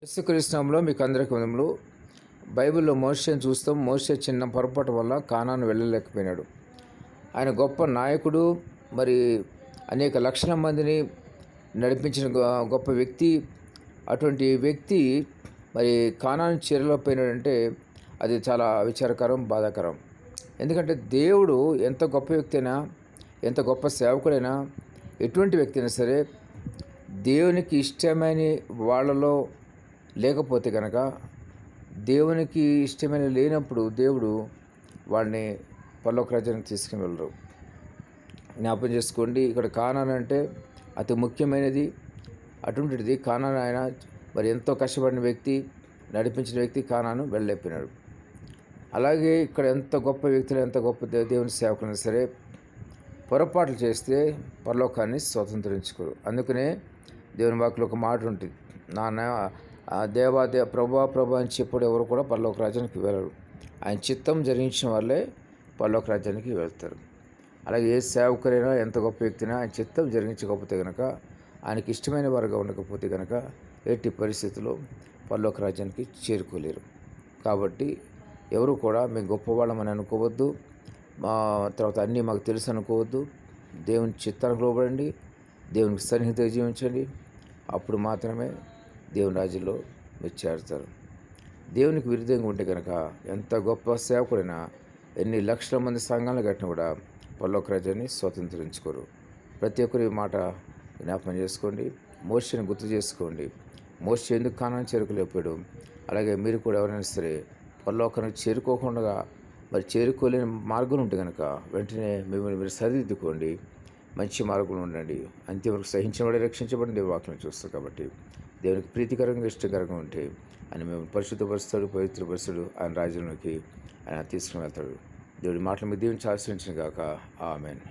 యేసుక్రీస్తునామంలో మీకు అందరికీ వందనములు. బైబిల్‌లో మోషేని చూస్తాం. మోషే చిన్న పొరపాటు వల్ల కానాను వెళ్ళలేకపోయినాడు. ఆయన గొప్ప నాయకుడు, మరి అనేక లక్షల మందిని నడిపించిన గొప్ప వ్యక్తి. అటువంటి వ్యక్తి మరి కానాను చేరలేకపోయినాడంటే అది చాలా విచారకరం, బాధాకరం. ఎందుకంటే దేవుడు ఎంత గొప్ప వ్యక్తి అయినా, ఎంత గొప్ప సేవకుడైనా, ఎటువంటి వ్యక్తి అయినా సరే దేవునికి ఇష్టమైన వాళ్ళలో లేకపోతే కనుక, దేవునికి ఇష్టమైన లేనప్పుడు దేవుడు వాడిని పరలోక రాజ్యానికి తీసుకుని వెళ్ళరు. జ్ఞాపకం చేసుకోండి, ఇక్కడ కానాను అంటే అతి ముఖ్యమైనది. అటువంటిది కానాను ఆయన మరి ఎంతో కష్టపడిన వ్యక్తి, నడిపించిన వ్యక్తి కానాను వెళ్ళలేకపోయినాడు. అలాగే ఇక్కడ ఎంత గొప్ప వ్యక్తులు, ఎంత గొప్ప దేవుని సేవకులైనా సరే పొరపాట్లు చేస్తే పరలోకాన్ని స్వతంత్రించుకోరు. అందుకనే దేవుని వాక్యలో ఒక మాట ఉంటుంది, ప్రభా అని చెప్పుడు ఎవరు కూడా పరలోక రాజ్యానికి వెళ్ళరు. ఆయన చిత్తం జరిగించిన వాళ్ళే పరలోక రాజ్యానికి వెళ్తారు. అలాగే ఏ సేవకురైనా, ఎంత గొప్ప వ్యక్తినా ఆయన చిత్తం జరిగించకపోతే కనుక, ఆయనకి ఇష్టమైన వారుగా ఉండకపోతే కనుక ఎట్టి పరిస్థితుల్లో పరలోక రాజ్యానికి చేరుకోలేరు. కాబట్టి ఎవరు కూడా మేము గొప్పవాళ్ళమని అనుకోవద్దు, తర్వాత అన్నీ మాకు తెలుసు అనుకోవద్దు. దేవుని చిత్తానికి లోబడండి, దేవునికి సన్నిహితంగా జీవించండి. అప్పుడు మాత్రమే దేవుని రాజ్యంలో మీరు చేరుతారు. దేవునికి విరుద్ధంగా ఉంటే కనుక ఎంత గొప్ప సేవకుడైనా, ఎన్ని లక్షల మంది సంఘాలను కట్టినా కూడా పరలోక రాజ్యాన్ని స్వతంత్రించుకోరు. ప్రతి ఒక్కరి మాట జ్ఞాపకం చేసుకోండి. మోషేని గుర్తు చేసుకోండి. మోషే ఎందుకు కానాను చేరుకోలేకపోయాడు, అలాగే మీరు కూడా ఎవరైనా సరే పరలోకానికి చేరుకోకుండా మరి చేరుకోలేని మార్గం ఉంటే కనుక వెంటనే మిమ్మల్ని మీరు సరిదిద్దుకోండి, మంచి మార్గంలో ఉండండి. అంతవరకు సహించిన వాడే రక్షించబడిన దేవుని వాక్యం చూస్తారు. కాబట్టి దేవునికి ప్రీతికరంగా, ఇష్టకరంగా ఉంటే ఆయన మేము పరిశుద్ధపరుస్తాడు, పవిత్రపరుస్తాడు. ఆయన రాజ్యంలోకి ఆయన తీసుకుని వెళ్తాడు. దేవుడి మాటలు మీ దీవించి ఆశ్రయించిన గాక. ఆమేన్.